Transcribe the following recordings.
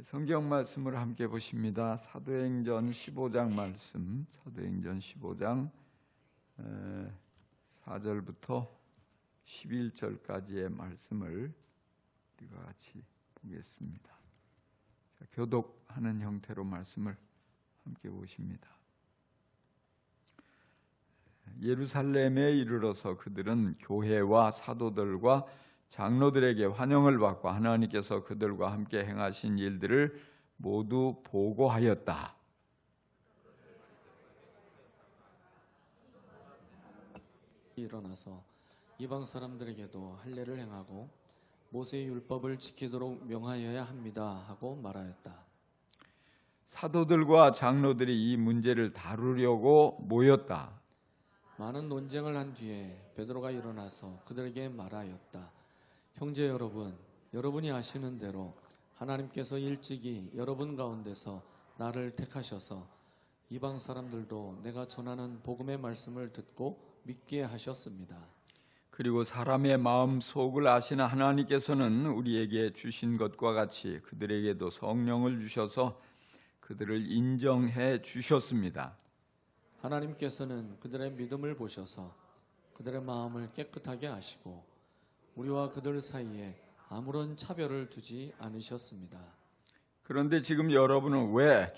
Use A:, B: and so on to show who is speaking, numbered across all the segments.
A: 성경 말씀을 함께 보십니다. 사도행전 15장 말씀, 사도행전 15장 4절부터 11절까지의 말씀을 우리가 같이 보겠습니다. 교독하는 형태로 말씀을 함께 보십니다. 예루살렘에 이르러서 그들은 교회와 사도들과 장로들에게 환영을 받고 하나님께서 그들과 함께 행하신 일들을 모두 보고하였다.
B: 일어나서 이방 사람들에게도 할례를 행하고 모세의 율법을 지키도록 명하여야 합니다 하고 말하였다.
A: 사도들과 장로들이 이 문제를 다루려고 모였다.
B: 많은 논쟁을 한 뒤에 베드로가 일어나서 그들에게 말하였다. 형제 여러분, 여러분이 아시는 대로 하나님께서 일찍이 여러분 가운데서 나를 택하셔서 이방 사람들도 내가 전하는 복음의 말씀을 듣고 믿게 하셨습니다.
A: 그리고 사람의 마음 속을 아시는 하나님께서는 우리에게 주신 것과 같이 그들에게도 성령을 주셔서 그들을 인정해 주셨습니다.
B: 하나님께서는 그들의 믿음을 보셔서 그들의 마음을 깨끗하게 하시고 우리와 그들 사이에 아무런 차별을 두지 않으셨습니다.
A: 그런데 지금 여러분은 왜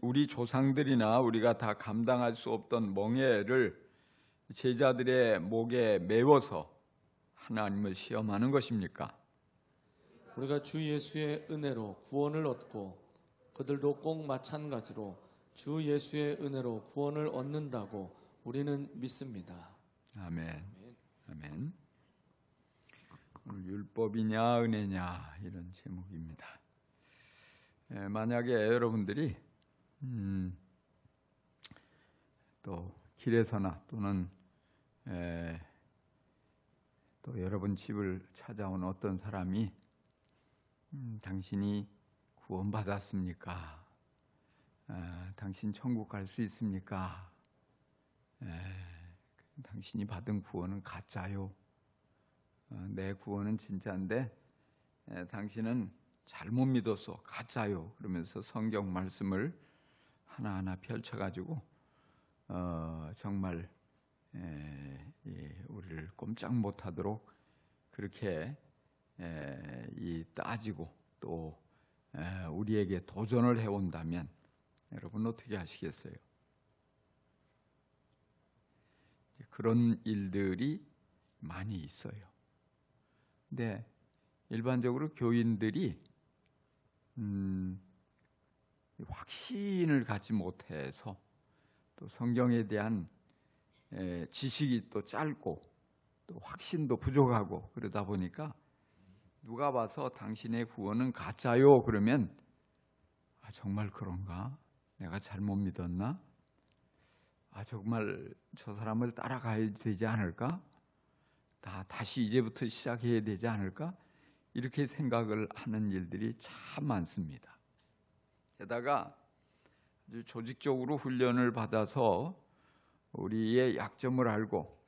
A: 우리 조상들이나 우리가 다 감당할 수 없던 멍에를 제자들의 목에 메워서 하나님을 시험하는 것입니까?
B: 우리가 주 예수의 은혜로 구원을 얻고 그들도 꼭 마찬가지로 주 예수의 은혜로 구원을 얻는다고 우리는 믿습니다.
A: 아멘. 아멘. 오늘 율법이냐 은혜냐 이런 제목입니다. 만약에 여러분들이 또 길에서나 또는 또 여러분 집을 찾아온 어떤 사람이 당신이 구원받았습니까? 당신 천국 갈 수 있습니까? 당신이 받은 구원은 가짜요. 내 구원은 진짜인데 당신은 잘못 믿어서 가짜요. 그러면서 성경 말씀을 하나하나 펼쳐가지고 정말 우리를 꼼짝 못하도록 그렇게 따지고 또 우리에게 도전을 해온다면 여러분 어떻게 하시겠어요? 그런 일들이 많이 있어요. 근데 일반적으로 교인들이 확신을 갖지 못해서 또 성경에 대한 지식이 또 짧고 또 확신도 부족하고 그러다 보니까 누가 봐서 당신의 구원은 가짜요 그러면 정말 그런가? 내가 잘못 믿었나? 정말 저 사람을 따라가야 되지 않을까? 다시 이제부터 시작해야 되지 않을까? 이렇게 생각을 하는 일들이 참 많습니다. 게다가 아주 조직적으로 훈련을 받아서 우리의 약점을 알고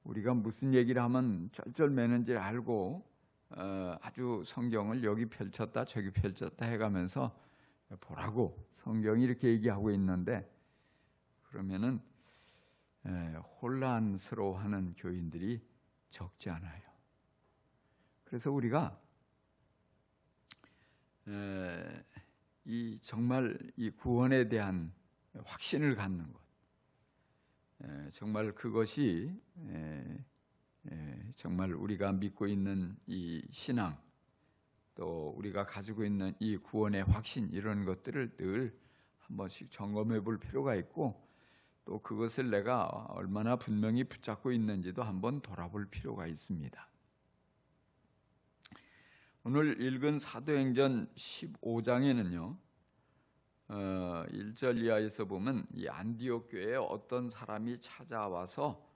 A: 우리가 무슨 얘기를 하면 쩔쩔매는지를 알고 아주 성경을 여기 펼쳤다 저기 펼쳤다 해가면서 보라고 성경이 이렇게 얘기하고 있는데 그러면은 혼란스러워하는 교인들이 적지 않아요. 그래서 우리가 정말 이 구원에 대한 확신을 갖는 것, 정말 그것이 정말 우리가 믿고 있는 이 신앙, 또 우리가 가지고 있는 이 구원의 확신 이런 것들을 늘 한 번씩 점검해 볼 필요가 있고 또 그것을 내가 얼마나 분명히 붙잡고 있는지도 한번 돌아볼 필요가 있습니다. 오늘 읽은 사도행전 15장에는요 1절 이하에서 보면 이 안디옥 교회에 어떤 사람이 찾아와서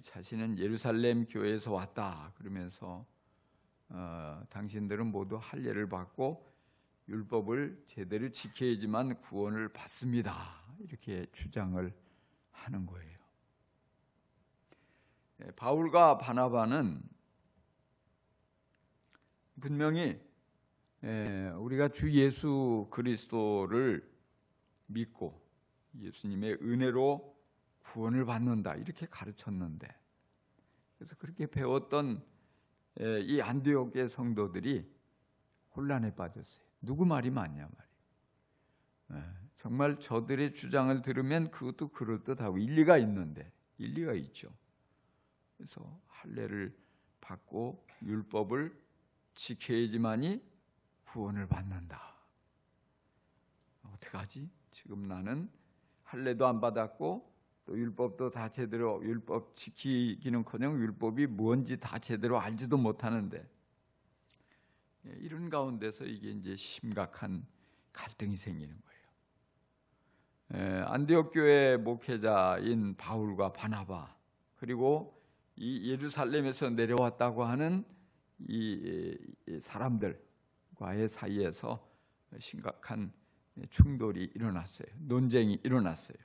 A: 자신은 예루살렘 교회에서 왔다 그러면서 당신들은 모두 할례를 받고 율법을 제대로 지켜야지만 구원을 받습니다. 이렇게 주장을 하는 거예요. 바울과 바나바는 분명히 우리가 주 예수 그리스도를 믿고 예수님의 은혜로 구원을 받는다 이렇게 가르쳤는데, 그래서 그렇게 배웠던 이 안디옥의 성도들이 혼란에 빠졌어요. 누구 말이 맞냐 말이에요. 정말 저들의 주장을 들으면 그것도 그럴듯하고 일리가 있는데, 일리가 있죠. 그래서 할례를 받고 율법을 지켜야지만이 구원을 받는다. 어떡하지? 지금 나는 할례도 안 받았고 또 율법도 다 제대로 율법 지키기는커녕 율법이 뭔지 다 제대로 알지도 못하는데, 이런 가운데서 이게 이제 심각한 갈등이 생기는 거예요. 안디옥 교회 목회자인 바울과 바나바, 그리고 이 예루살렘에서 내려왔다고 하는 이 사람들과의 사이에서 심각한 충돌이 일어났어요. 논쟁이 일어났어요.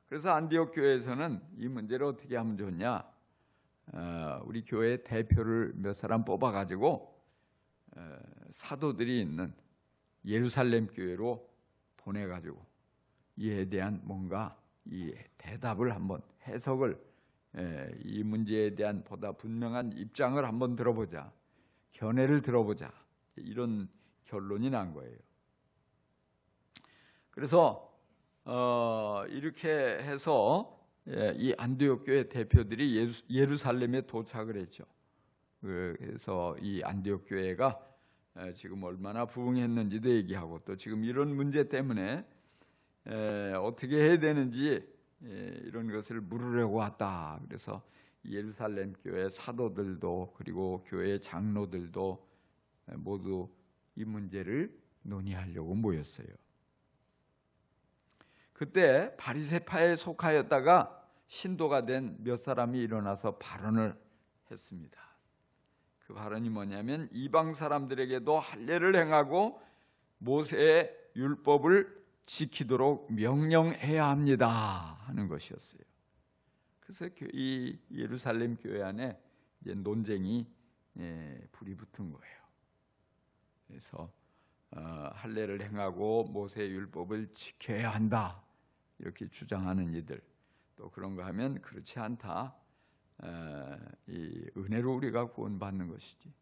A: 그래서 안디옥 교회에서는 이 문제를 어떻게 하면 좋냐, 우리 교회 대표를 몇 사람 뽑아가지고 사도들이 있는 예루살렘 교회로 보내가지고 이에 대한 뭔가 이 대답을 한번 해석을, 이 문제에 대한 보다 분명한 입장을 한번 들어보자, 견해를 들어보자, 이런 결론이 난 거예요. 그래서 이렇게 해서 이 안디옥 교회 대표들이 예루살렘에 도착을 했죠. 그래서 이 안디옥 교회가 지금 얼마나 부흥했는지도 얘기하고, 또 지금 이런 문제 때문에 어떻게 해야 되는지 이런 것을 물으려고 왔다. 그래서 예루살렘 교회 사도들도 그리고 교회 장로들도 모두 이 문제를 논의하려고 모였어요. 그때 바리새파에 속하였다가 신도가 된 몇 사람이 일어나서 발언을 했습니다. 그 발언이 뭐냐면, 이방 사람들에게도 할례를 행하고 모세의 율법을 지키도록 명령해야 합니다 하는 것이었어요. 그래서 이 예루살렘 교회 안에 이제 논쟁이 불이 붙은 거예요. 그래서 할례를 행하고 모세의 율법을 지켜야 한다 이렇게 주장하는 이들, 또 그런가 하면 그렇지 않다, 이 은혜로 우리가 구원받는 것이지,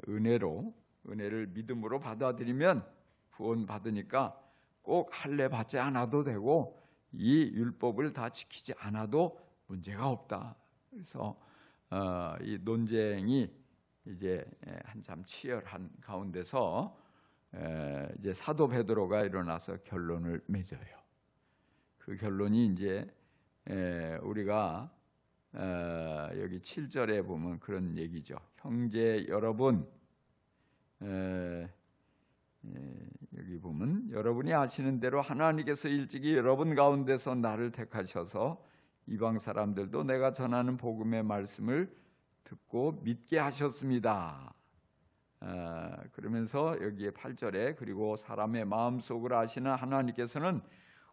A: 은혜를 믿음으로 받아들이면 구원받으니까 꼭 할례 받지 않아도 되고 이 율법을 다 지키지 않아도 문제가 없다. 그래서 이 논쟁이 이제 한참 치열한 가운데서 이제 사도 베드로가 일어나서 결론을 맺어요. 그 결론이 이제 우리가 여기 7절에 보면 그런 얘기죠. 형제 여러분, 여기 보면 여러분이 아시는 대로 하나님께서 일찍이 여러분 가운데서 나를 택하셔서 이방 사람들도 내가 전하는 복음의 말씀을 듣고 믿게 하셨습니다. 그러면서 여기에 8절에 그리고 사람의 마음속을 아시는 하나님께서는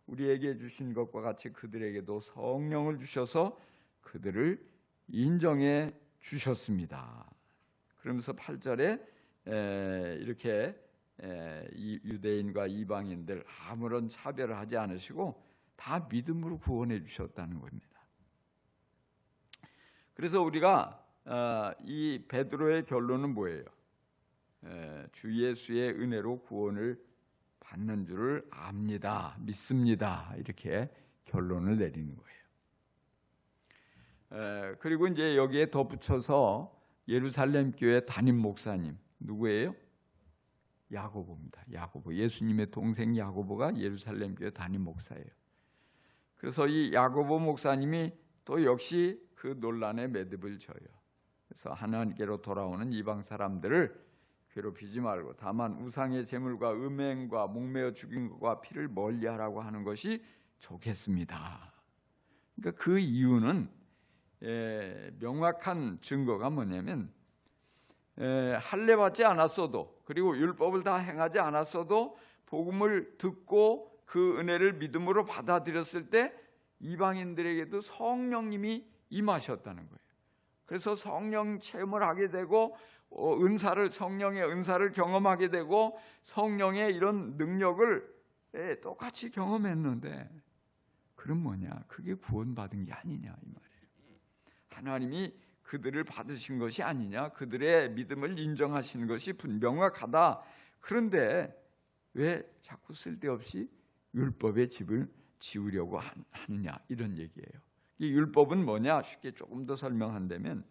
A: 우리에게 주신 것과 같이 그들에게도 성령을 주셔서 그들을 인정해 주셨습니다. 그러면서 8절에 이렇게 유대인과 이방인들 아무런 차별을 하지 않으시고 다 믿음으로 구원해 주셨다는 겁니다. 그래서 우리가 이 베드로의 결론은 뭐예요? 주 예수의 은혜로 구원을 받는 줄을 압니다, 믿습니다, 이렇게 결론을 내리는 거예요. 그리고 이제 여기에 덧붙여서 예루살렘 교회 담임 목사님 누구예요? 야고보입니다. 야고보, 예수님의 동생 야고보가 예루살렘 교회 담임 목사예요. 그래서 이 야고보 목사님이 또 역시 그 논란에 매듭을 져요. 그래서 하나님께로 돌아오는 이방 사람들을 괴롭히지 말고 다만 우상의 제물과 음행과 목매어 죽인 것과 피를 멀리하라고 하는 것이 좋겠습니다. 그러니까 그 이유는 명확한 증거가 뭐냐면, 할례 받지 않았어도 그리고 율법을 다 행하지 않았어도 복음을 듣고 그 은혜를 믿음으로 받아들였을 때 이방인들에게도 성령님이 임하셨다는 거예요. 그래서 성령 체험을 하게 되고 성령의 은사를 경험하게 되고 성령의 이런 능력을 똑같이 경험했는데 그럼 뭐냐? 그게 구원받은 게 아니냐 이 말이에요. 하나님이 그들을 받으신 것이 아니냐? 그들의 믿음을 인정하시는 것이 분명하다. 그런데 왜 자꾸 쓸데없이 율법의 집을 지으려고 하느냐 이런 얘기예요. 이 율법은 뭐냐? 쉽게 조금 더 설명한다면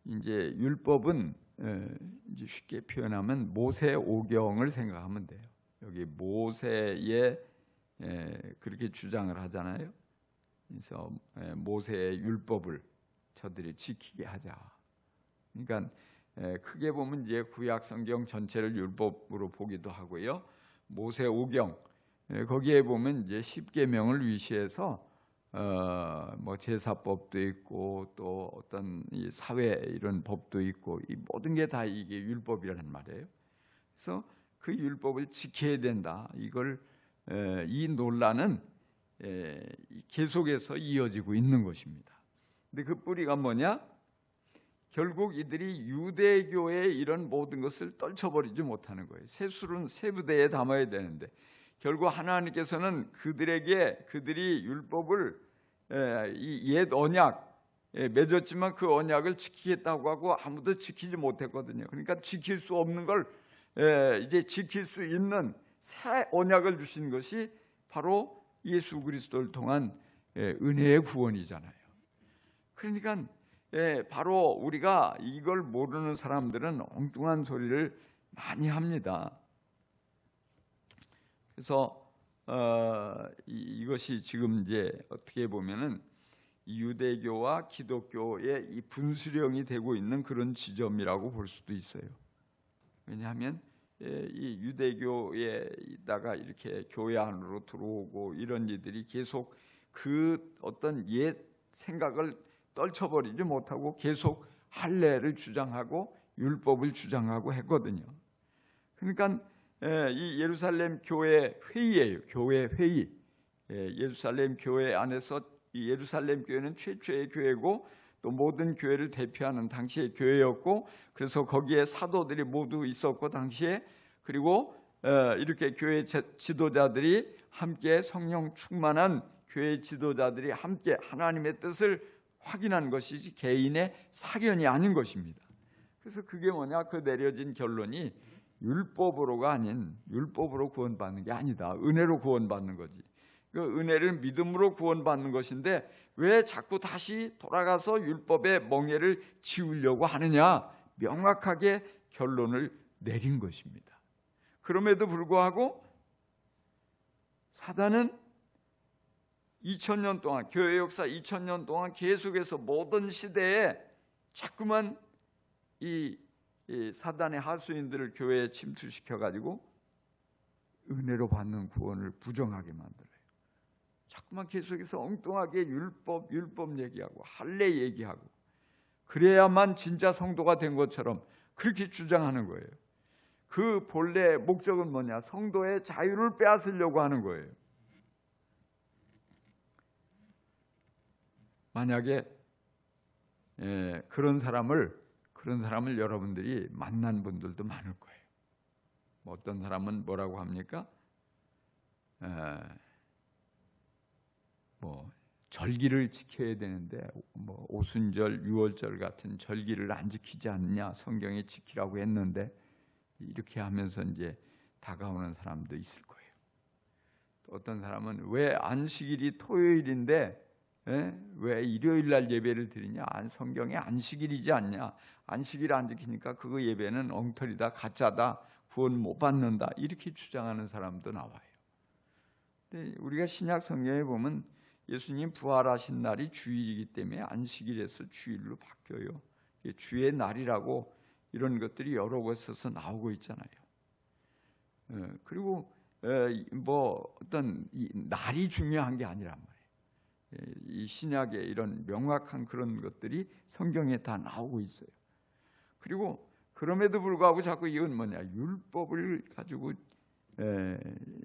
A: 이제 율법은 이제 쉽게 표현하면 모세 오경을 생각하면 돼요. 여기 모세의 그렇게 주장을 하잖아요. 그래서 모세의 율법을 저들이 지키게 하자. 그러니까 크게 보면 이제 구약 성경 전체를 율법으로 보기도 하고요. 모세 오경 거기에 보면 이제 10계명을 위시해서 뭐 제사법도 있고 또 어떤 이 사회 이런 법도 있고 이 모든 게 다 이게 율법이라는 말이에요. 그래서 그 율법을 지켜야 된다. 이걸 이 논란은 계속해서 이어지고 있는 것입니다. 근데 그 뿌리가 뭐냐? 결국 이들이 유대교의 이런 모든 것을 떨쳐버리지 못하는 거예요. 세술은 세 부대에 담아야 되는데 결국 하나님께서는 그들이 율법을 이 옛 언약에 맺었지만 그 언약을 지키겠다고 하고 아무도 지키지 못했거든요. 그러니까 지킬 수 없는 걸 이제 지킬 수 있는 새 언약을 주신 것이 바로 예수 그리스도를 통한 은혜의 구원이잖아요. 그러니까 바로 우리가 이걸 모르는 사람들은 엉뚱한 소리를 많이 합니다. 그래서 이것이 지금 이제 어떻게 보면은 유대교와 기독교의 이 분수령이 되고 있는 그런 지점이라고 볼 수도 있어요. 왜냐하면 이 유대교에다가 이렇게 교회 안으로 들어오고 이런 이들이 계속 그 어떤 옛 생각을 떨쳐버리지 못하고 계속 할례를 주장하고 율법을 주장하고 했거든요. 그러니까 이 예루살렘 교회 회의예요. 교회 회의. 예루살렘 교회 안에서 이 예루살렘 교회는 최초의 교회고 또 모든 교회를 대표하는 당시의 교회였고 그래서 거기에 사도들이 모두 있었고 당시에 그리고 이렇게 교회 지도자들이 함께 성령 충만한 교회 지도자들이 함께 하나님의 뜻을 확인한 것이지 개인의 사견이 아닌 것입니다. 그래서 그게 뭐냐? 그 내려진 결론이 율법으로가 아닌 율법으로 구원받는 게 아니다. 은혜로 구원받는 거지. 그 은혜를 믿음으로 구원받는 것인데 왜 자꾸 다시 돌아가서 율법의 멍에를 지우려고 하느냐? 명확하게 결론을 내린 것입니다. 그럼에도 불구하고 사단은 2000년 동안 교회 역사 2000년 동안 계속해서 모든 시대에 자꾸만 이 사단의 하수인들을 교회에 침투시켜 가지고 은혜로 받는 구원을 부정하게 만들어요. 자꾸만 계속해서 엉뚱하게 율법 얘기하고 할례 얘기하고 그래야만 진짜 성도가 된 것처럼 그렇게 주장하는 거예요. 그 본래 목적은 뭐냐? 성도의 자유를 빼앗으려고 하는 거예요. 만약에 그런 사람을 여러분들이 만난 분들도 많을 거예요. 뭐 어떤 사람은 뭐라고 합니까? 뭐 절기를 지켜야 되는데 뭐 오순절, 유월절 같은 절기를 안 지키지 않느냐? 성경에 지키라고 했는데 이렇게 하면서 이제 다가오는 사람도 있을 거예요. 또 어떤 사람은 왜 안식일이 토요일인데 왜 일요일 날 예배를 드리냐? 성경에 안식일이지 않냐? 안식일 안 지키니까 그거 예배는 엉터리다, 가짜다, 구원 못 받는다 이렇게 주장하는 사람도 나와요. 근데 우리가 신약 성경에 보면 예수님 부활하신 날이 주일이기 때문에 안식일에서 주일로 바뀌어요. 주의 날이라고 이런 것들이 여러 곳에서 나오고 있잖아요. 그리고 뭐 어떤 이 날이 중요한 게 아니란 말이에요. 이 신약의 이런 명확한 그런 것들이 성경에 다 나오고 있어요. 그리고 그럼에도 불구하고 자꾸 이건 뭐냐? 율법을 가지고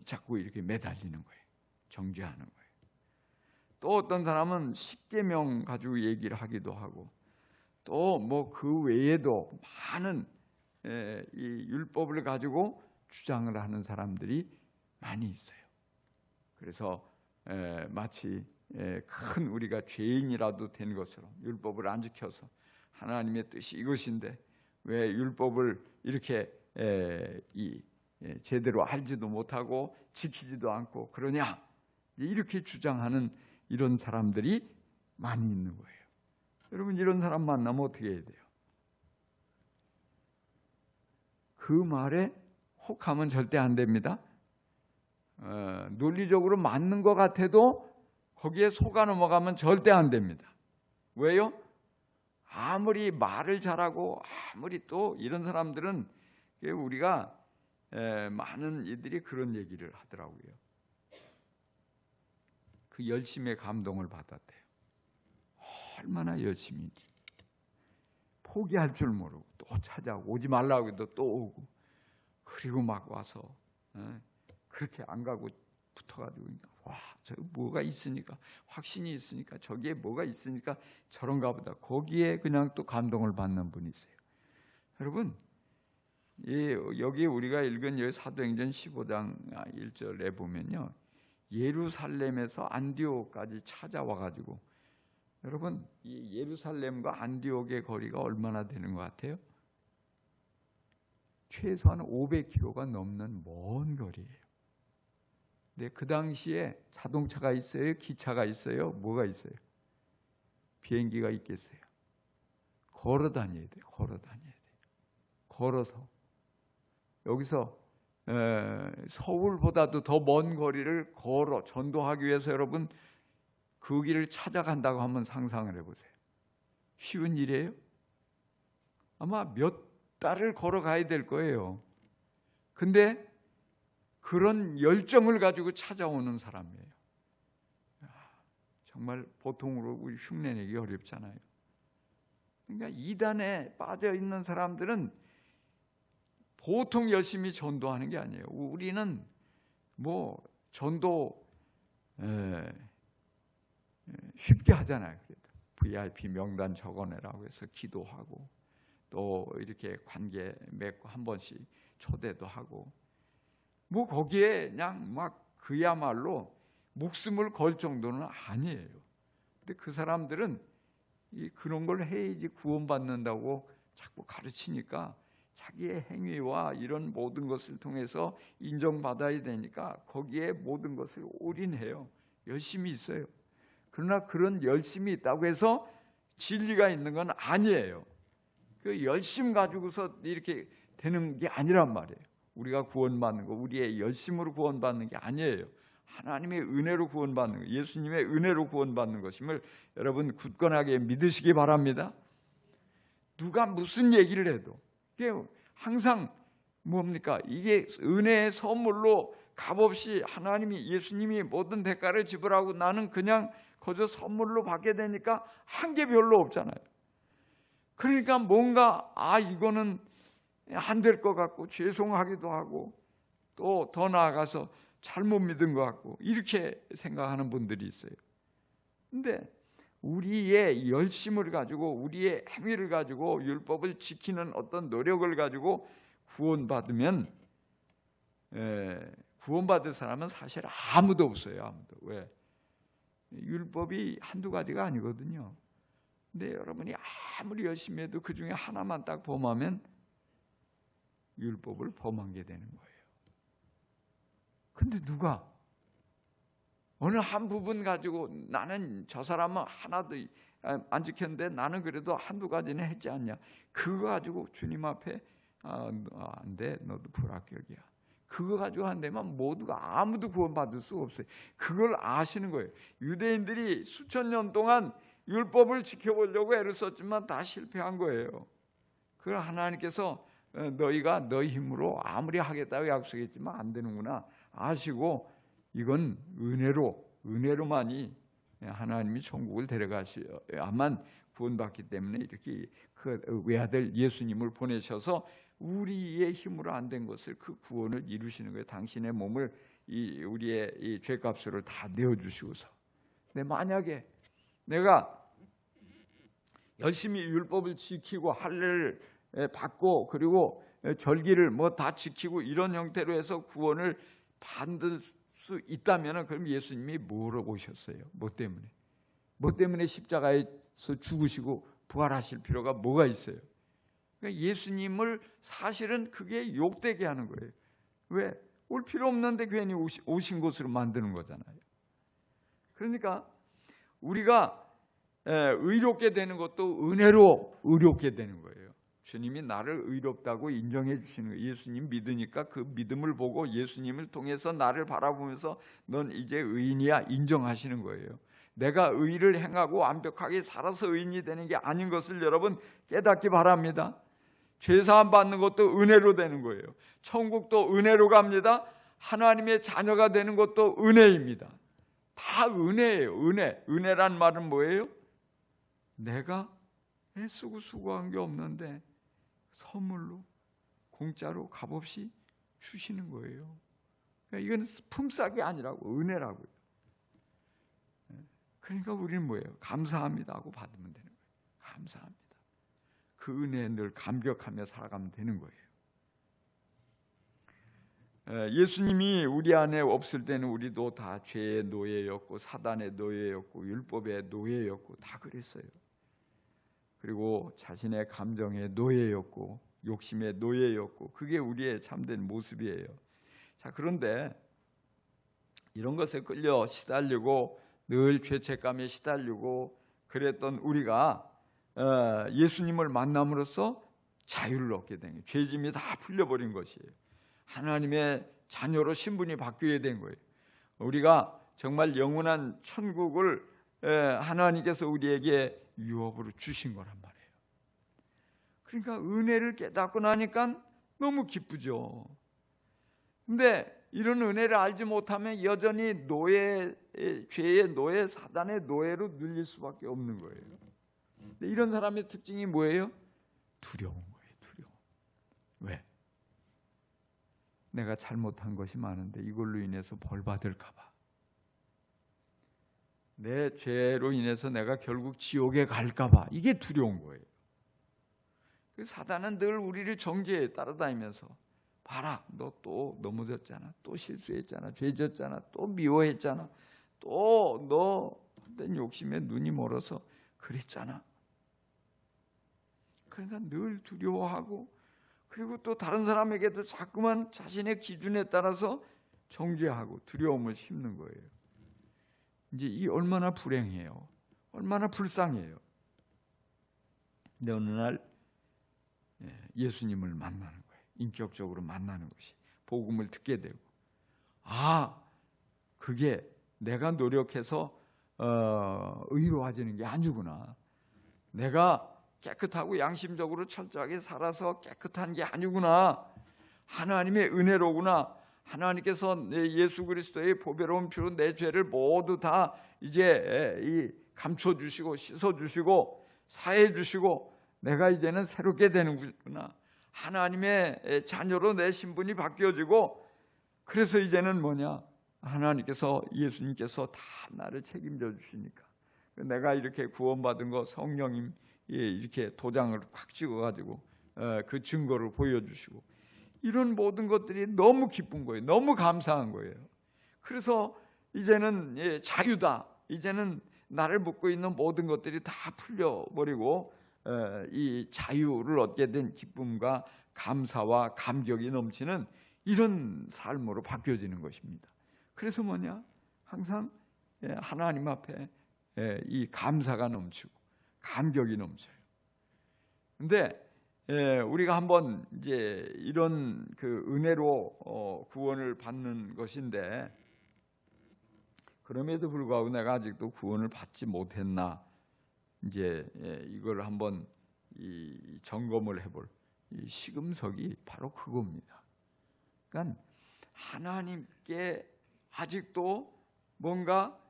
A: 자꾸 이렇게 매달리는 거예요. 정죄하는 거예요. 또 어떤 사람은 십계명 가지고 얘기를 하기도 하고, 또 뭐 그 외에도 많은 이 율법을 가지고 주장을 하는 사람들이 많이 있어요. 그래서 마치 큰 우리가 죄인이라도 된 것처럼 율법을 안 지켜서 하나님의 뜻이 이것인데 왜 율법을 이렇게 제대로 알지도 못하고 지키지도 않고 그러냐, 이렇게 주장하는 이런 사람들이 많이 있는 거예요. 여러분, 이런 사람 만나면 어떻게 해야 돼요? 그 말에 혹하면 절대 안 됩니다. 논리적으로 맞는 것 같아도 거기에 속아 넘어가면 절대 안 됩니다. 왜요? 아무리 말을 잘하고 아무리 또 이런 사람들은 우리가 많은 이들이 그런 얘기를 하더라고요. 그 열심에 감동을 받았대요. 얼마나 열심인지. 포기할 줄 모르고 또 찾아오고, 오지 말라고 해도 또 오고, 그리고 막 와서 그렇게 안 가고 붙어가지고, 와, 저 뭐가 있으니까, 확신이 있으니까, 저기에 뭐가 있으니까 저런가 보다. 거기에 그냥 또 감동을 받는 분이 있어요. 여러분, 여기 우리가 읽은 여기 사도행전 15장 1절에 보면요, 예루살렘에서 안디옥까지 찾아와가지고, 여러분, 이 예루살렘과 안디옥의 거리가 얼마나 되는 것 같아요? 최소한 500km가 넘는 먼 거리예요. 근데 그 당시에 자동차가 있어요? 기차가 있어요? 뭐가 있어요? 비행기가 있겠어요? 걸어 다녀야 돼요. 걸어 다녀야 돼요. 걸어서. 여기서 서울보다도 더 먼 거리를 걸어 전도하기 위해서 여러분 그 길을 찾아간다고 한번 상상을 해보세요. 쉬운 일이에요? 아마 몇 달을 걸어가야 될 거예요. 근데 그런 열정을 가지고 찾아오는 사람이에요. 정말 보통으로 우리 흉내내기 어렵잖아요. 그러니까 이단에 빠져 있는 사람들은 보통 열심히 전도하는 게 아니에요. 우리는 뭐 전도 쉽게 하잖아요. 그래도 VIP 명단 적어내라고 해서 기도하고, 또 이렇게 관계 맺고 한 번씩 초대도 하고, 뭐 거기에 그냥 막 그야말로 목숨을 걸 정도는 아니에요. 근데 그 사람들은 그런 걸 해야지 구원받는다고 자꾸 가르치니까 자기의 행위와 이런 모든 것을 통해서 인정받아야 되니까 거기에 모든 것을 올인해요. 열심히 있어요. 그러나 그런 열심이 있다고 해서 진리가 있는 건 아니에요. 그 열심 가지고서 이렇게 되는 게 아니란 말이에요. 우리가 구원받는 거, 우리의 열심으로 구원받는 게 아니에요. 하나님의 은혜로 구원받는 거, 예수님의 은혜로 구원받는 것임을 여러분 굳건하게 믿으시기 바랍니다. 누가 무슨 얘기를 해도 이게 항상 뭡니까? 이게 은혜의 선물로 값없이 하나님이, 예수님이 모든 대가를 지불하고 나는 그냥 거저 선물로 받게 되니까 한 게 별로 없잖아요. 그러니까 뭔가 이거는 안 될 것 같고 죄송하기도 하고, 또 더 나아가서 잘못 믿은 것 같고 이렇게 생각하는 분들이 있어요. 근데 우리의 열심을 가지고, 우리의 행위를 가지고, 율법을 지키는 어떤 노력을 가지고 구원받으면 구원받을 사람은 사실 아무도 없어요. 아무도. 왜? 율법이 한두 가지가 아니거든요. 근데 여러분이 아무리 열심히 해도 그 중에 하나만 딱 범하면 율법을 범한 게 되는 거예요. 근데 누가 어느 한 부분 가지고 나는 저 사람은 하나도 안 지켰는데 나는 그래도 한두 가지는 했지 않냐, 그거 가지고 주님 앞에 안 돼, 너도 불합격이야, 그거 가지고 한다면 모두가 아무도 구원받을 수 없어요. 그걸 아시는 거예요. 유대인들이 수천 년 동안 율법을 지켜보려고 애를 썼지만 다 실패한 거예요. 그걸 하나님께서 너희가 너희 힘으로 아무리 하겠다고 약속했지만 안 되는구나 아시고, 이건 은혜로만이 하나님이 천국을 데려가셔야만 구원받기 때문에 이렇게 그 외아들 예수님을 보내셔서 우리의 힘으로 안 된 것을, 그 구원을 이루시는 거예요. 당신의 몸을 우리의 이 죄값으로 다 내어주시고서 근데 만약에 내가 열심히 율법을 지키고 할례를 받고 그리고 절기를 뭐 다 지키고 이런 형태로 해서 구원을 받을 수 있다면 그럼 예수님이 뭐로 오셨어요? 뭐 때문에? 뭐 때문에 십자가에서 죽으시고 부활하실 필요가 뭐가 있어요? 그러니까 예수님을 사실은 그게 욕되게 하는 거예요. 왜? 올 필요 없는데 괜히 오신 것으로 만드는 거잖아요. 그러니까 우리가 의롭게 되는 것도 은혜로 의롭게 되는 거예요. 주님이 나를 의롭다고 인정해 주시는 거예요. 예수님 믿으니까 그 믿음을 보고 예수님을 통해서 나를 바라보면서 넌 이제 의인이야 인정하시는 거예요. 내가 의를 행하고 완벽하게 살아서 의인이 되는 게 아닌 것을 여러분 깨닫기 바랍니다. 죄사함 받는 것도 은혜로 되는 거예요. 천국도 은혜로 갑니다. 하나님의 자녀가 되는 것도 은혜입니다. 다 은혜예요. 은혜란 말은 뭐예요? 내가 애쓰고 수고한 게 없는데 선물로 공짜로 값없이 주시는 거예요. 그러니까 이건 품삯이 아니라고 은혜라고요. 그러니까 우리는 뭐예요? 감사합니다 하고 받으면 되는 거예요. 감사합니다. 그 은혜에 늘 감격하며 살아가면 되는 거예요. 예수님이 우리 안에 없을 때는 우리도 다 죄의 노예였고 사단의 노예였고 율법의 노예였고 다 그랬어요. 그리고 자신의 감정의 노예였고 욕심의 노예였고 그게 우리의 참된 모습이에요. 자, 그런데 이런 것에 끌려 시달리고 늘 죄책감에 시달리고 그랬던 우리가 예수님을 만남으로써 자유를 얻게 된 거예요. 죄짐이 다 풀려버린 것이에요. 하나님의 자녀로 신분이 바뀌게 된 거예요. 우리가 정말 영원한 천국을 하나님께서 우리에게 유업으로 주신 거란 말이에요. 그러니까 은혜를 깨닫고 나니까 너무 기쁘죠. 근데 이런 은혜를 알지 못하면 여전히 죄의 노예, 사단의 노예로 눌릴 수밖에 없는 거예요. 근데 이런 사람의 특징이 뭐예요? 두려운 거예요. 두려움. 왜? 내가 잘못한 것이 많은데 이걸로 인해서 벌 받을까 봐. 내 죄로 인해서 내가 결국 지옥에 갈까 봐. 이게 두려운 거예요. 사단은 늘 우리를 정죄해 따라다니면서 봐라, 너 또 넘어졌잖아, 또 실수했잖아, 죄졌잖아, 또 미워했잖아, 또 너 헛된 욕심에 눈이 멀어서 그랬잖아. 그러니까 늘 두려워하고 그리고 또 다른 사람에게도 자꾸만 자신의 기준에 따라서 정죄하고 두려움을 심는 거예요. 이제 이 얼마나 불행해요. 얼마나 불쌍해요. 근데 어느 날 예수님을 만나는 거예요. 인격적으로 만나는 것이 복음을 듣게 되고 그게 내가 노력해서 의로워지는 게 아니구나. 내가 깨끗하고 양심적으로 철저하게 살아서 깨끗한 게 아니구나. 하나님의 은혜로구나. 하나님께서 예수 그리스도의 보배로운 피로 내 죄를 모두 다 이제 감춰주시고 씻어주시고 사해주시고 내가 이제는 새롭게 되는구나. 하나님의 자녀로 내 신분이 바뀌어지고 그래서 이제는 뭐냐? 하나님께서 예수님께서 다 나를 책임져 주시니까 내가 이렇게 구원받은 거 성령님 이렇게 도장을 꽉 찍어가지고 그 증거를 보여주시고 이런 모든 것들이 너무 기쁜 거예요. 너무 감사한 거예요. 그래서 이제는 자유다. 이제는 나를 묶고 있는 모든 것들이 다 풀려버리고 이 자유를 얻게 된 기쁨과 감사와 감격이 넘치는 이런 삶으로 바뀌어지는 것입니다. 그래서 뭐냐? 항상 하나님 앞에 이 감사가 넘치고 감격이 넘쳐요. 근데 우리가 한번 이제 이런 그 은혜로 구원을 받는 것인데 그럼에도 불구하고 내가 아직도 구원을 받지 못했나 이제 이걸 한번 이 점검을 해볼 이 시금석이 바로 그겁니다. 그러니까 하나님께 아직도 뭔가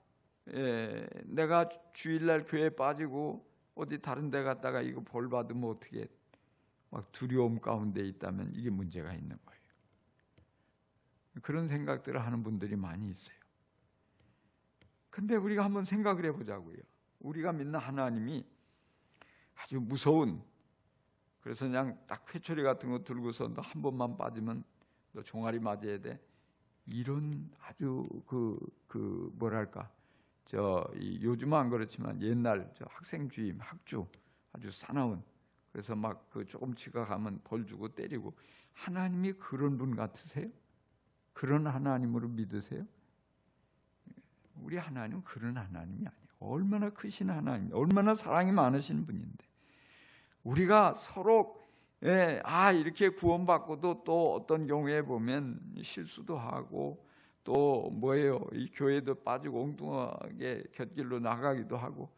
A: 내가 주일날 교회에 빠지고 어디 다른 데 갔다가 이거 벌 받으면 어떻게 막 두려움 가운데 있다면 이게 문제가 있는 거예요. 그런 생각들을 하는 분들이 많이 있어요. 근데 우리가 한번 생각을 해보자고요. 우리가 믿는 하나님이 아주 무서운, 그래서 그냥 딱 회초리 같은 거 들고서 너 한 번만 빠지면 너 종아리 맞아야 돼, 이런 아주 뭐랄까, 요즘은 안 그렇지만 옛날 학생 주임, 학주, 아주 사나운, 그래서 막 조금 지각하면 벌 주고 때리고, 하나님이 그런 분 같으세요? 그런 하나님으로 믿으세요? 우리 하나님은 그런 하나님이 아니에요. 얼마나 크신 하나님, 얼마나 사랑이 많으신 분인데, 우리가 서로 이렇게 구원받고도 또 어떤 경우에 보면 실수도 하고, 또 이 교회도 빠지고 엉뚱하게 곁길로 나가기도 하고,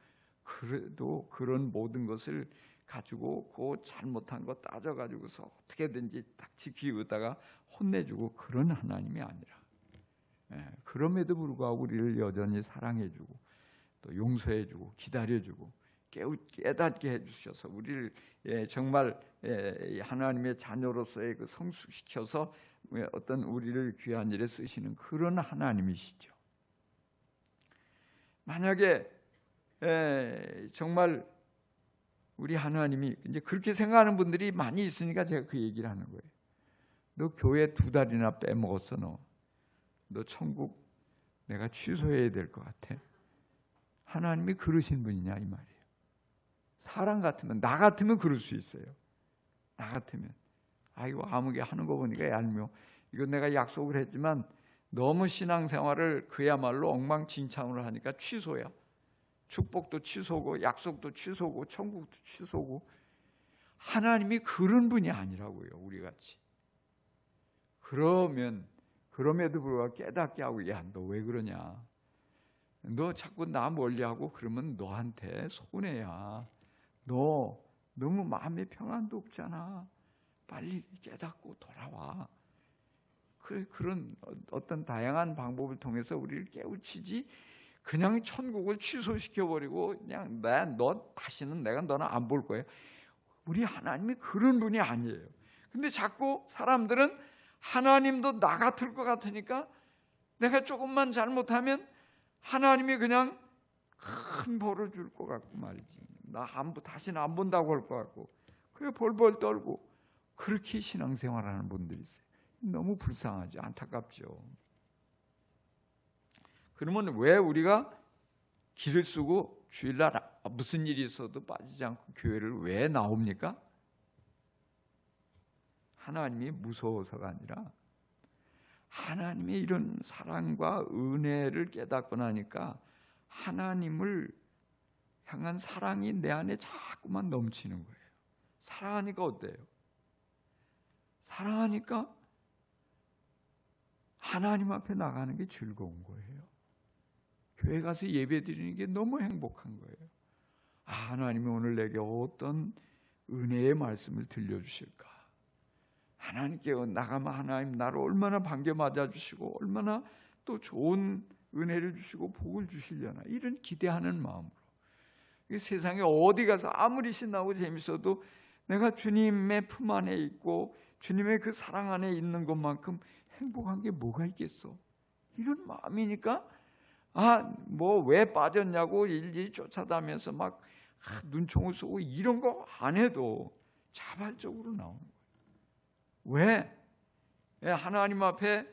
A: 그래도 그런 모든 것을 가지고 그 잘못한 거 따져가지고서 어떻게든지 딱 지키다가 혼내주고, 그런 하나님이 아니라, 그럼에도 불구하고 우리를 여전히 사랑해주고 또 용서해주고 기다려주고 깨닫게 해주셔서 우리를 정말 하나님의 자녀로서의 성숙시켜서 어떤 우리를 귀한 일에 쓰시는 그런 하나님이시죠. 만약에 정말 우리 하나님이 이제 그렇게 생각하는 분들이 많이 있으니까 제가 그 얘기를 하는 거예요. 너 교회 2달이나 빼먹었어. 너 천국 내가 취소해야 될 것 같아. 하나님이 그러신 분이냐 이 말이에요. 사람 같으면, 나 같으면 그럴 수 있어요. 나 같으면 아이고 아무개 하는 거 보니까 얄미워. 이건 내가 약속을 했지만 너무 신앙생활을 그야말로 엉망진창으로 하니까 취소야. 축복도 취소고 약속도 취소고 천국도 취소고. 하나님이 그런 분이 아니라고요. 우리같이. 그럼에도 불구하고 깨닫게 하고, 야, 너 왜 그러냐? 너 자꾸 나 멀리하고 그러면 너한테 손해야. 너 너무 마음의 평안도 없잖아. 빨리 깨닫고 돌아와. 그런 어떤 다양한 방법을 통해서 우리를 깨우치지, 그냥 천국을 취소시켜버리고 그냥 너 다시는 내가 너는 안 볼 거야. 우리 하나님이 그런 분이 아니에요. 근데 자꾸 사람들은 하나님도 나 같을 것 같으니까 내가 조금만 잘못하면 하나님이 그냥 큰 벌을 줄 것 같고 말이지. 다시는 안 본다고 할 것 같고, 그래 벌벌 떨고 그렇게 신앙생활하는 분들이 있어요. 너무 불쌍하죠. 안타깝죠. 그러면 왜 우리가 길을 쓰고 주일날 무슨 일이 있어도 빠지지 않고 교회를 왜 나옵니까? 하나님이 무서워서가 아니라 하나님의 이런 사랑과 은혜를 깨닫고 나니까 하나님을 향한 사랑이 내 안에 자꾸만 넘치는 거예요. 사랑하니까 어때요? 사랑하니까 하나님 앞에 나가는 게 즐거운 거예요. 교회 가서 예배 드리는 게 너무 행복한 거예요. 하나님이 오늘 내게 어떤 은혜의 말씀을 들려주실까? 하나님께 나가면 하나님 나를 얼마나 반겨 맞아주시고 얼마나 또 좋은 은혜를 주시고 복을 주시려나, 이런 기대하는 마음으로. 세상에 어디 가서 아무리 신나고 재밌어도 내가 주님의 품 안에 있고 주님의 그 사랑 안에 있는 것만큼 행복한 게 뭐가 있겠어? 이런 마음이니까 왜 빠졌냐고 일일이 쫓아다니면서 막 눈총을 쏘고 이런 거 안 해도 자발적으로 나오는 거예요. 왜? 하나님 앞에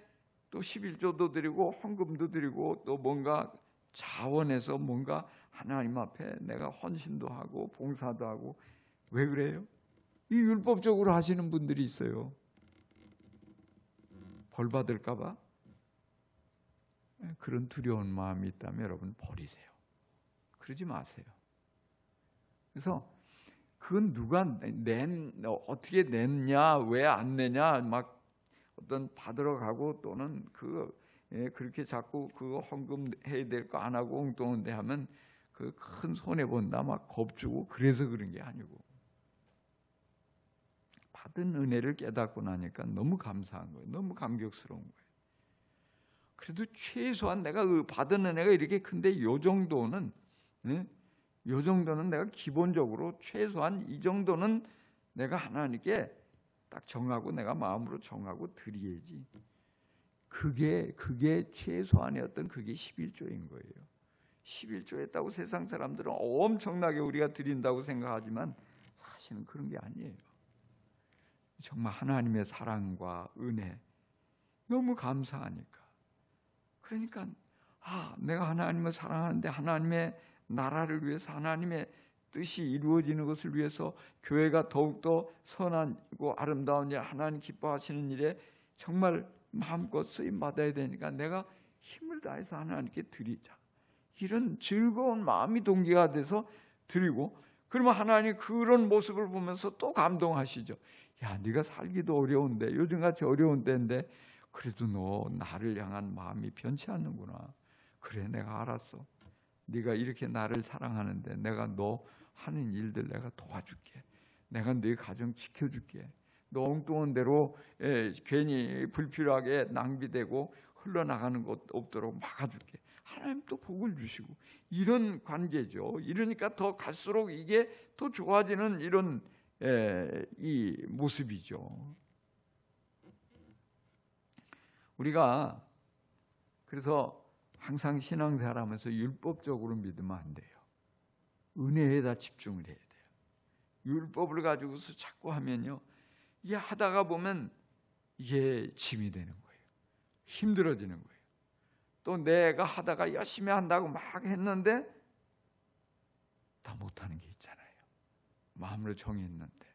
A: 또 11조도 드리고 헌금도 드리고 또 뭔가 자원해서 뭔가 하나님 앞에 내가 헌신도 하고 봉사도 하고. 왜 그래요? 이 율법적으로 하시는 분들이 있어요. 벌 받을까 봐. 그런 두려운 마음이 있다면 여러분 버리세요. 그러지 마세요. 그래서 그건 누가 어떻게 냈냐, 왜 안 내냐, 막 어떤 받으러 가고 또는 그렇게 자꾸 그거 헌금 해야 될 거 안 하고 엉뚱한데 하면 그 큰 손해 본다 막 겁주고 그래서 그런 게 아니고, 받은 은혜를 깨닫고 나니까 너무 감사한 거예요. 너무 감격스러운 거예요. 그래도 최소한 내가 받은 은혜가 이렇게 큰데 요 정도는 내가 기본적으로 최소한 이 정도는 내가 하나님께 딱 정하고 내가 마음으로 정하고 드려야지. 그게 최소한의 어떤 그게 11조인 거예요. 11조 했다고 세상 사람들은 엄청나게 우리가 드린다고 생각하지만 사실은 그런 게 아니에요. 정말 하나님의 사랑과 은혜 너무 감사하니까. 그러니까 내가 하나님을 사랑하는데 하나님의 나라를 위해서, 하나님의 뜻이 이루어지는 것을 위해서, 교회가 더욱더 선하고 아름다운 일, 하나님 기뻐하시는 일에 정말 마음껏 쓰임 받아야 되니까 내가 힘을 다해서 하나님께 드리자, 이런 즐거운 마음이 동기가 돼서 드리고, 그러면 하나님 그런 모습을 보면서 또 감동하시죠. 야, 네가 살기도 어려운데, 요즘같이 어려운 때인데 그래도 너 나를 향한 마음이 변치 않는구나. 그래, 내가 알았어. 네가 이렇게 나를 사랑하는데 내가 너 하는 일들 내가 도와줄게. 내가 네 가정 지켜줄게. 너 엉뚱한 대로 괜히 불필요하게 낭비되고 흘러나가는 것 없도록 막아줄게. 하나님 또 복을 주시고, 이런 관계죠. 이러니까 더 갈수록 이게 더 좋아지는 이런 이 모습이죠. 우리가 그래서 항상 신앙생활하면서 율법적으로 믿으면 안 돼요. 은혜에다 집중을 해야 돼요. 율법을 가지고서 자꾸 하면요, 이게 하다가 보면 이게 짐이 되는 거예요. 힘들어지는 거예요. 또 내가 하다가 열심히 한다고 막 했는데 다 못하는 게 있잖아요. 마음으로 정했는데.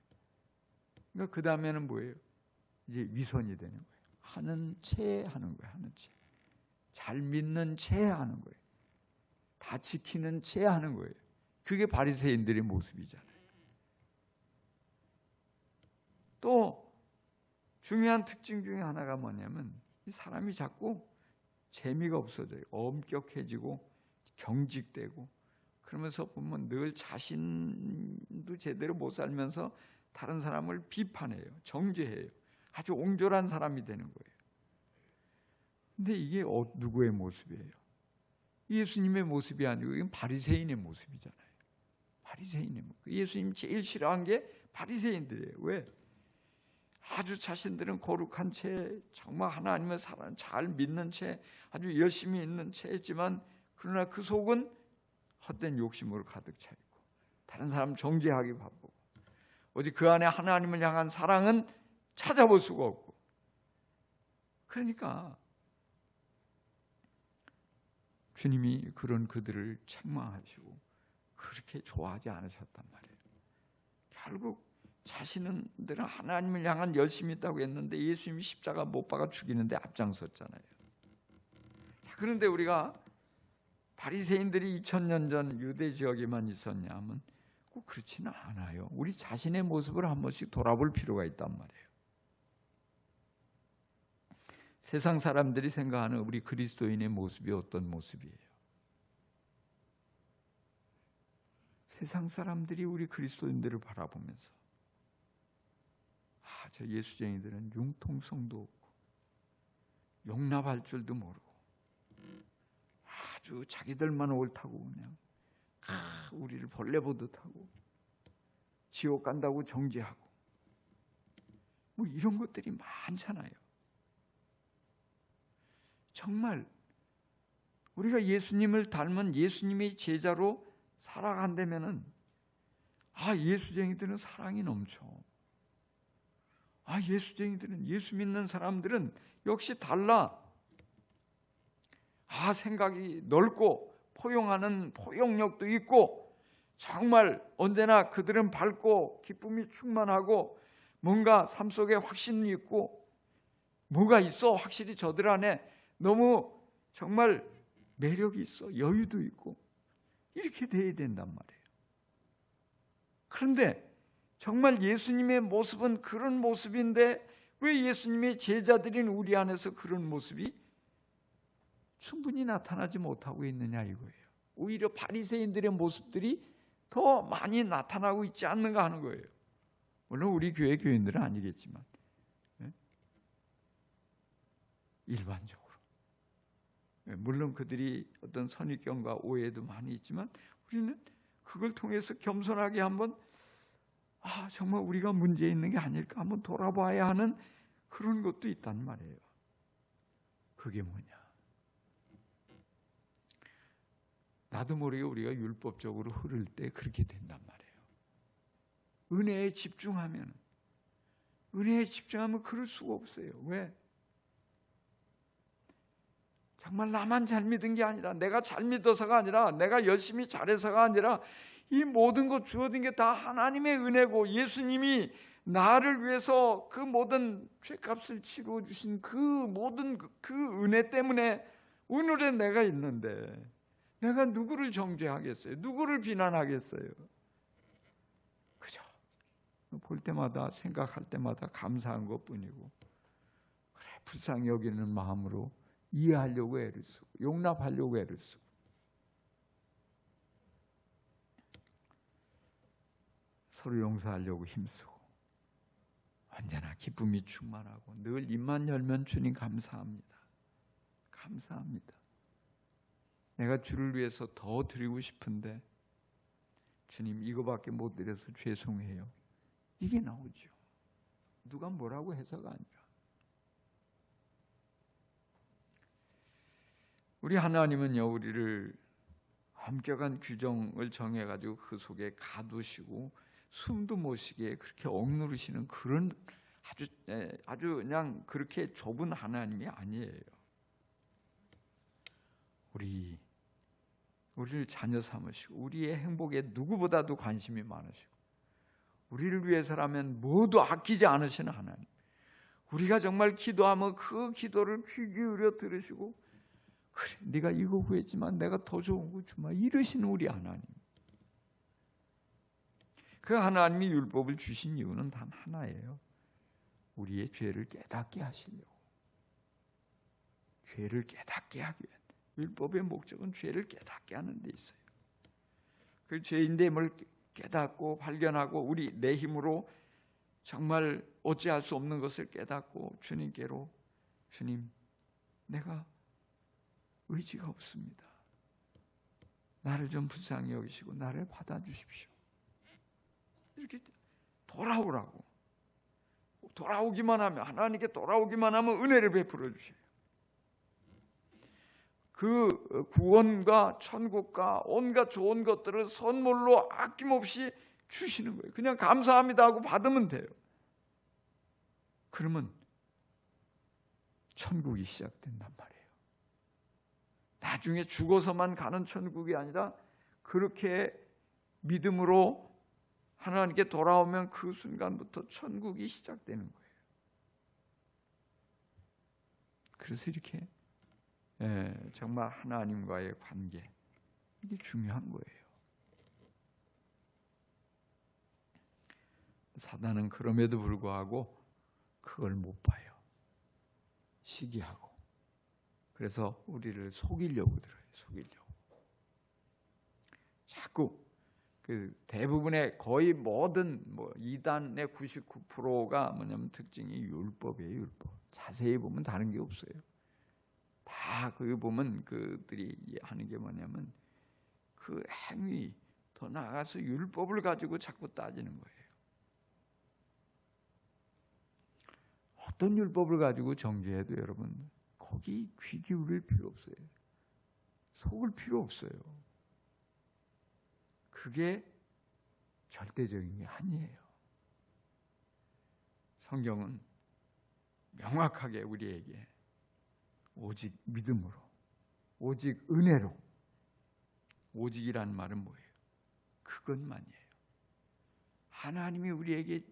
A: 그러니까 그 다음에는 뭐예요? 이제 위선이 되는 거예요. 하는 채 하는 거예요. 하는 채. 잘 믿는 채 하는 거예요. 다 지키는 채 하는 거예요. 그게 바리새인들의 모습이잖아요. 또 중요한 특징 중에 하나가 뭐냐면, 이 사람이 자꾸 재미가 없어져요. 엄격해지고 경직되고, 그러면서 보면 늘 자신도 제대로 못 살면서 다른 사람을 비판해요. 정죄해요. 아주 옹졸한 사람이 되는 거예요. 근데 이게 누구의 모습이에요? 예수님의 모습이 아니고 이건 바리새인의 모습이잖아요. 바리새인의 모습. 예수님 제일 싫어한 게 바리새인들이에요. 왜? 아주 자신들은 거룩한 채, 정말 하나님을 잘 믿는 채, 아주 열심히 있는 채였지만, 그러나 그 속은 헛된 욕심으로 가득 차 있고, 다른 사람 정죄하기 바쁘고, 오직 그 안에 하나님을 향한 사랑은 찾아볼 수가 없고. 그러니까 주님이 그런 그들을 책망하시고 그렇게 좋아하지 않으셨단 말이에요. 결국 자신들은 하나님을 향한 열심이 있다고 했는데 예수님이 십자가 못 박아 죽이는데 앞장섰잖아요. 자, 그런데 우리가 바리새인들이 2000년 전 유대 지역에만 있었냐 하면 꼭 그렇지는 않아요. 우리 자신의 모습을 한 번씩 돌아볼 필요가 있단 말이에요. 세상 사람들이 생각하는 우리 그리스도인의 모습이 어떤 모습이에요? 세상 사람들이 우리 그리스도인들을 바라보면서 저 예수쟁이들은 융통성도 없고 용납할 줄도 모르고 아주 자기들만 옳다고 그냥 우리를 벌레 보듯 하고 지옥 간다고 정죄하고 뭐 이런 것들이 많잖아요. 정말 우리가 예수님을 닮은 예수님의 제자로 살아간다면은 예수쟁이들은 사랑이 넘쳐. 예수쟁이들은, 예수 믿는 사람들은 역시 달라. 생각이 넓고 포용하는 포용력도 있고, 정말 언제나 그들은 밝고 기쁨이 충만하고 뭔가 삶 속에 확신이 있고 뭐가 있어. 확실히 저들 안에 너무 정말 매력이 있어. 여유도 있고. 이렇게 돼야 된단 말이에요. 그런데 정말 예수님의 모습은 그런 모습인데 왜 예수님의 제자들인 우리 안에서 그런 모습이 충분히 나타나지 못하고 있느냐 이거예요. 오히려 바리새인들의 모습들이 더 많이 나타나고 있지 않는가 하는 거예요. 물론 우리 교회 교인들은 아니겠지만 일반적으로. 물론 그들이 어떤 선입견과 오해도 많이 있지만 우리는 그걸 통해서 겸손하게 한번 정말 우리가 문제 있는 게 아닐까 한번 돌아봐야 하는 그런 것도 있단 말이에요. 그게 뭐냐? 나도 모르게 우리가 율법적으로 흐를 때 그렇게 된단 말이에요. 은혜에 집중하면 그럴 수가 없어요. 왜? 정말 나만 잘 믿은 게 아니라, 내가 잘 믿어서가 아니라, 내가 열심히 잘해서가 아니라, 이 모든 것 주어진 게 다 하나님의 은혜고, 예수님이 나를 위해서 그 모든 죄값을 치루어 주신 그 모든 그 은혜 때문에 오늘의 내가 있는데, 내가 누구를 정죄하겠어요? 누구를 비난하겠어요? 그죠? 볼 때마다, 생각할 때마다 감사한 것뿐이고, 그래, 불쌍히 여기는 마음으로 이해하려고 애를 쓰고, 용납하려고 애를 쓰고, 서로 용서하려고 힘쓰고, 언제나 기쁨이 충만하고 늘 입만 열면 주님 감사합니다. 감사합니다. 내가 주를 위해서 더 드리고 싶은데 주님 이거밖에 못 드려서 죄송해요. 이게 나오죠. 누가 뭐라고 해서가 아니라. 우리 하나님은요, 우리를 엄격한 규정을 정해가지고 그 속에 가두시고 숨도 못 쉬게 그렇게 억누르시는 그런 아주 그냥 그렇게 좁은 하나님이 아니에요. 우리를 자녀 삼으시고 우리의 행복에 누구보다도 관심이 많으시고 우리를 위해서라면 모두 아끼지 않으시는 하나님. 우리가 정말 기도하면 그 기도를 귀 기울여 들으시고, 그래 네가 이거 구했지만 내가 더 좋은 거 주마, 이러시는 우리 하나님. 그 하나님이 율법을 주신 이유는 단 하나예요. 우리의 죄를 깨닫게 하시려고. 죄를 깨닫게 하기 위해. 율법의 목적은 죄를 깨닫게 하는 데 있어요. 그 죄인됨을 깨닫고 발견하고 우리 내 힘으로 정말 어찌할 수 없는 것을 깨닫고 주님께로, 주님 내가 의지가 없습니다. 나를 좀 불쌍히 여기시고 나를 받아주십시오. 이렇게 돌아오라고. 돌아오기만 하면, 하나님께 돌아오기만 하면 은혜를 베풀어 주셔요. 그 구원과 천국과 온갖 좋은 것들을 선물로 아낌없이 주시는 거예요. 그냥 감사합니다 하고 받으면 돼요. 그러면 천국이 시작된단 말이에요. 나중에 죽어서만 가는 천국이 아니라 그렇게 믿음으로 하나님께 돌아오면 그 순간부터 천국이 시작되는 거예요. 그래서 이렇게 정말 하나님과의 관계, 이게 중요한 거예요. 사단은 그럼에도 불구하고 그걸 못 봐요. 시기하고. 그래서 우리를 속이려고 들어요. 속이려고. 자꾸 그 대부분의 거의 모든 이단의 99%가 뭐냐면 특징이 율법이에요. 율법. 자세히 보면 다른 게 없어요. 다 거기 보면 그들이 하는 게 뭐냐면 그 행위, 더 나아가서 율법을 가지고 자꾸 따지는 거예요. 어떤 율법을 가지고 정죄해도 여러분 거기 귀 기울일 필요 없어요. 속을 필요 없어요. 그게 절대적인 게 아니에요. 성경은 명확하게 우리에게 오직 믿음으로, 오직 은혜로, 오직이라는 말은 뭐예요? 그것만이에요. 하나님이 우리에게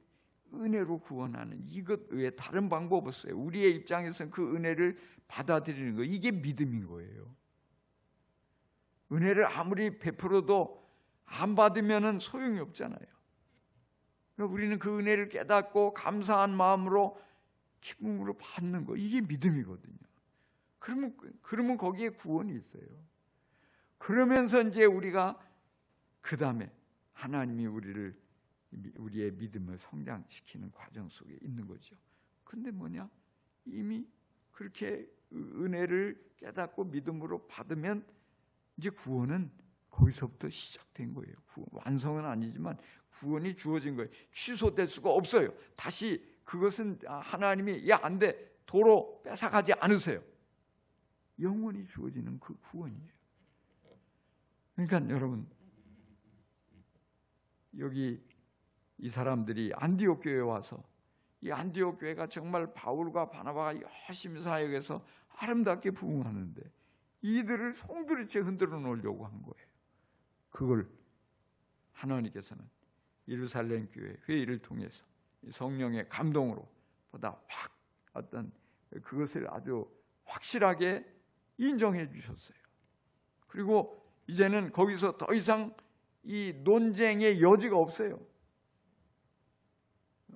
A: 은혜로 구원하는 이것 외에 다른 방법 없어요. 우리의 입장에서는 그 은혜를 받아들이는 거, 이게 믿음인 거예요. 은혜를 아무리 베풀어도 안 받으면 소용이 없잖아요. 그러니까 우리는 그 은혜를 깨닫고 감사한 마음으로 기쁨으로 받는 거, 이게 믿음이거든요. 그러면 거기에 구원이 있어요. 그러면서 이제 우리가 그 다음에 하나님이 우리의 믿음을 성장시키는 과정 속에 있는 거죠. 근데 뭐냐? 이미 그렇게 은혜를 깨닫고 믿음으로 받으면 이제 구원은 거기서부터 시작된 거예요. 완성은 아니지만 구원이 주어진 거예요. 취소될 수가 없어요. 다시 그것은 하나님이 안 돼, 도로 뺏어가지 않으세요. 영원히 주어지는 그 구원이에요. 그러니까 여러분, 여기 이 사람들이 안디옥 교회에 와서, 이 안디옥 교회가 정말 바울과 바나바가 열심히 사역해서 아름답게 부흥하는데 이들을 송두리째 흔들어 놓으려고 한 거예요. 그걸 하나님께서는 예루살렘 교회 회의를 통해서 성령의 감동으로 보다 확 어떤 그것을 아주 확실하게 인정해 주셨어요. 그리고 이제는 거기서 더 이상 이 논쟁의 여지가 없어요.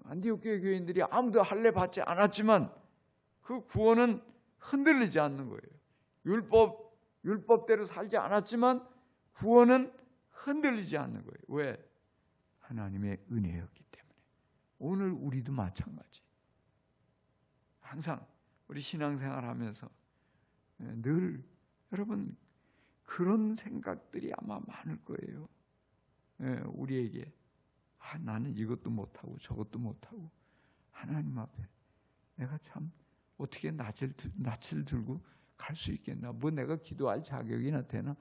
A: 안디옥 교회 교인들이 아무도 할례 받지 않았지만 그 구원은 흔들리지 않는 거예요. 율법대로 살지 않았지만 구원은 흔들리지 않는 거예요. 왜? 하나님의 은혜였기 때문에. 오늘 우리도 마찬가지. 항상 우리 신앙생활 하면서 늘 여러분 그런 생각들이 아마 많을 거예요. 우리에게 나는 이것도 못하고 저것도 못하고 하나님 앞에 내가 참 어떻게 낯을 들고 갈 수 있겠나, 뭐 내가 기도할 자격이나 되나.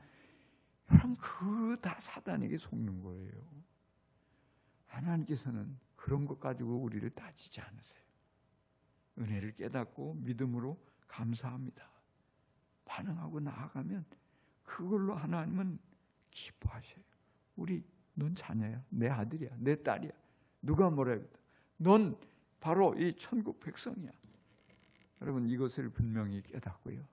A: 여러분 그거 다 사단에게 속는 거예요. 하나님께서는 그런 것 가지고 우리를 따지지 않으세요. 은혜를 깨닫고 믿음으로 감사합니다 반응하고 나아가면 그걸로 하나님은 기뻐하셔요. 넌 자녀야, 내 아들이야, 내 딸이야. 누가 뭐라 해도 넌 바로 이 천국 백성이야. 여러분 이것을 분명히 깨닫고요,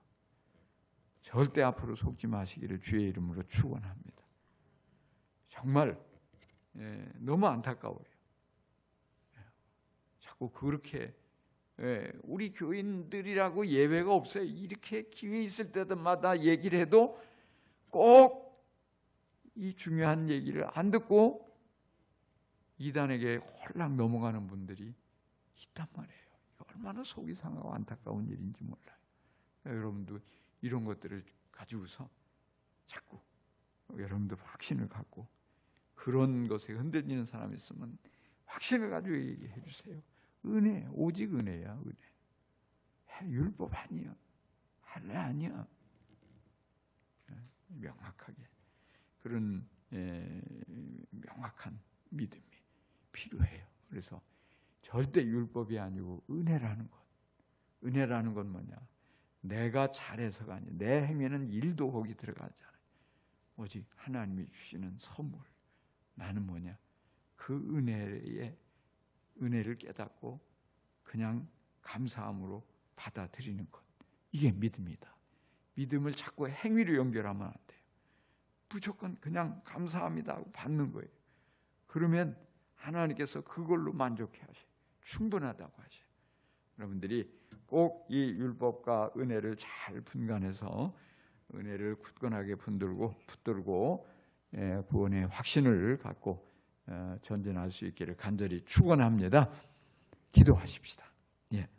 A: 절대 앞으로 속지 마시기를 주의 이름으로 축원합니다. 정말 너무 안타까워요. 자꾸 그렇게 우리 교인들이라고 예외가 없어요. 이렇게 기회 있을 때마다 얘기를 해도 꼭 이 중요한 얘기를 안 듣고 이단에게 홀랑 넘어가는 분들이 있단 말이에요. 이거 얼마나 속이 상하고 안타까운 일인지 몰라요. 여러분도 이런 것들을 가지고서 자꾸 여러분도 확신을 갖고, 그런 것에 흔들리는 사람이 있으면 확신을 가지고 얘기해 주세요. 은혜, 오직 은혜야. 은혜. 율법 아니야. 할례 아니야. 명확하게 그런 명확한 믿음이 필요해요. 그래서 절대 율법이 아니고 은혜라는 것. 은혜라는 건 뭐냐? 내가 잘해서가 아니야. 내 행위는 일도 거기 들어가지 않아요. 오직 하나님이 주시는 선물. 나는 뭐냐? 그 은혜를 깨닫고 그냥 감사함으로 받아들이는 것. 이게 믿음이다. 믿음을 자꾸 행위로 연결하면 안 돼요. 무조건 그냥 감사합니다 하고 받는 거예요. 그러면 하나님께서 그걸로 만족해 하셔요. 충분하다고 하셔요. 여러분들이 꼭 이 율법과 은혜를 잘 분간해서 은혜를 굳건하게 붙들고 구원의 확신을 갖고 전진할 수 있기를 간절히 축원합니다. 기도하십시다.